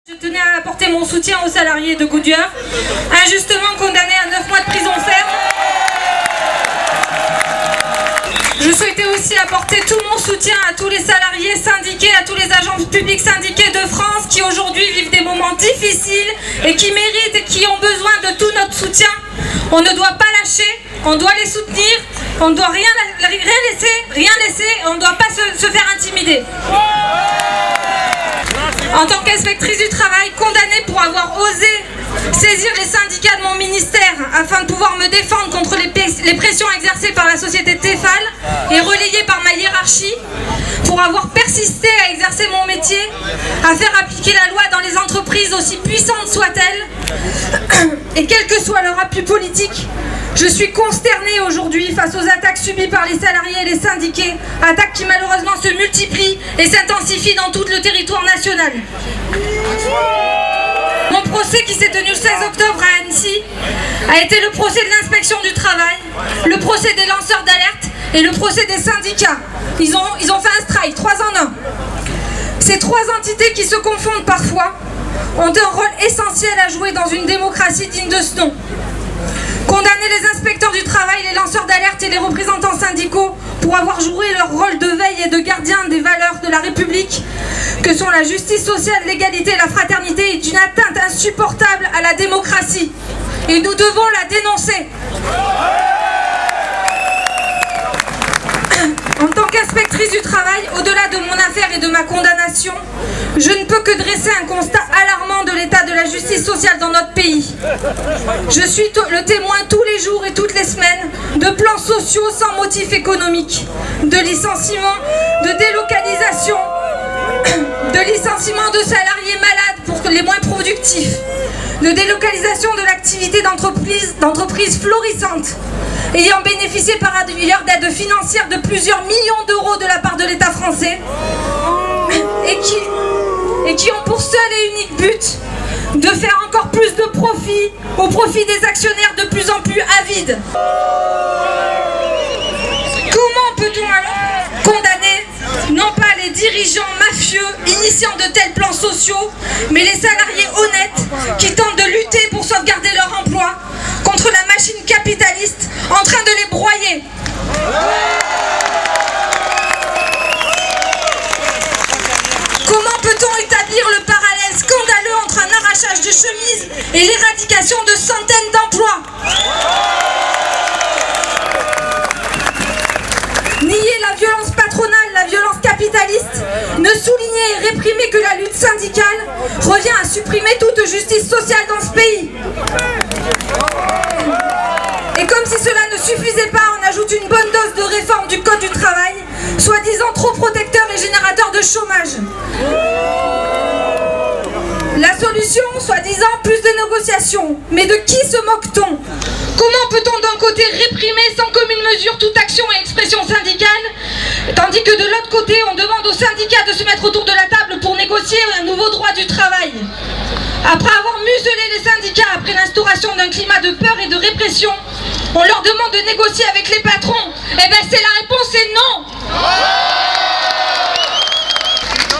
Je tenais à apporter mon soutien aux salariés de Goodyear, injustement condamnés à 9 mois de prison ferme. Je souhaitais aussi apporter tout mon soutien à tous les salariés syndiqués, à tous les agents publics syndiqués de France qui aujourd'hui vivent des moments difficiles et qui méritent et qui ont besoin de tout notre soutien. On ne doit pas lâcher, on doit les soutenir, on ne doit rien laisser, on ne doit pas se faire intimider. En tant qu'inspectrice du travail, condamnée pour avoir osé saisir les syndicats de mon ministère afin de pouvoir me défendre contre les pressions exercées par la société Tefal et relayées par ma hiérarchie, pour avoir persisté à exercer mon métier, à faire appliquer la loi dans les entreprises aussi puissantes soient-elles, et quel que soit leur appui politique. Je suis consternée aujourd'hui face aux attaques subies par les salariés et les syndiqués, attaques qui malheureusement se multiplient et s'intensifient dans tout le territoire national. Mon procès qui s'est tenu le 16 octobre à Annecy a été le procès de l'inspection du travail, le procès des lanceurs d'alerte et le procès des syndicats. Ils ont fait un strike, 3 en 1. Ces 3 entités qui se confondent parfois ont un rôle essentiel à jouer dans une démocratie digne de ce nom. Condamner les inspecteurs du travail, les lanceurs d'alerte et les représentants syndicaux pour avoir joué leur rôle de veille et de gardien des valeurs de la République, que sont la justice sociale, l'égalité et la fraternité, est une atteinte insupportable à la démocratie. Et nous devons la dénoncer. En tant qu'inspectrice du travail, au-delà de mon affaire et de ma condamnation, je ne peux que dresser un constat alarmant de l'état de la justice sociale dans notre pays. Je suis le témoin tous les jours et toutes les semaines de plans sociaux sans motif économique, de licenciements, de délocalisation, de licenciements de salariés malades pour les moins productifs, de délocalisation de l'activité d'entreprises florissantes, ayant bénéficié par ailleurs d'aides financières de plusieurs millions d'euros de la part de l'État français, et qui ont pour seul et unique but de faire encore plus de profit au profit des actionnaires de plus en plus avides. Comment peut-on alors condamner non pas les dirigeants mafieux initiant de tels plans sociaux, mais les salariés honnêtes qui tentent de lutter pour sauvegarder leur emploi contre la machine capitaliste en train de les broyer? Comment peut-on établir le parallèle scandaleux entre un arrachage de chemises et l'éradication de centaines d'emplois? Nier la violence patronale, la violence capitaliste, ne souligner et réprimer que la lutte syndicale revient à supprimer toute justice sociale dans ce pays. Et comme si cela ne suffisait pas, on ajoute une bonne dose de réforme du Code du travail, soi-disant trop protecteur et générateur de chômage. La solution, soi-disant, plus de négociations. Mais de qui se moque-t-on? Comment peut-on d'un côté réprimer sans commune mesure toute action et expression syndicale, tandis que de l'autre côté, on demande aux syndicats de se mettre autour de la table pour négocier un nouveau droit du travail? Après avoir muselé les syndicats après l'instauration d'un climat de peur et de répression, on leur demande de négocier avec les patrons. Eh bien, c'est la réponse, c'est non.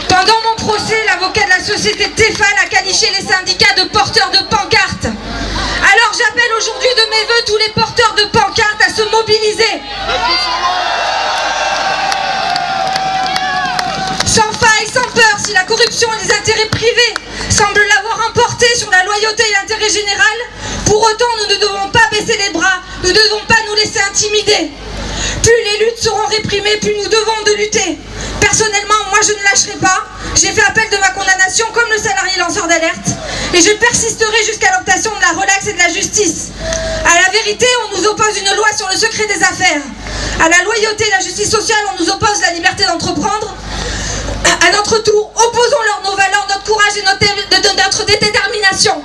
Pendant mon procès, l'avocat de la société Tefal a qualifié les syndicats de porteurs de pancartes. Alors j'appelle aujourd'hui de mes voeux tous les porteurs de pancartes à se mobiliser. Sans faille, sans peur, si la corruption et les intérêts privés semblent l'avoir emporté sur la loyauté et l'intérêt général, pour autant nous ne devons pas baisser les bras, nous ne devons pas nous laisser intimider. Plus les luttes seront réprimées, plus nous devons de lutter. Personnellement, moi je ne lâcherai pas. J'ai fait appel de ma condamnation comme le salarié lanceur d'alerte et je persisterai jusqu'à l'obtention de la relaxe et de la justice. À la vérité, on nous oppose une loi sur le secret des affaires. À la loyauté et la justice sociale, on nous oppose la liberté d'entreprendre. À notre tour, opposons-leur nos valeurs, notre courage et notre détermination.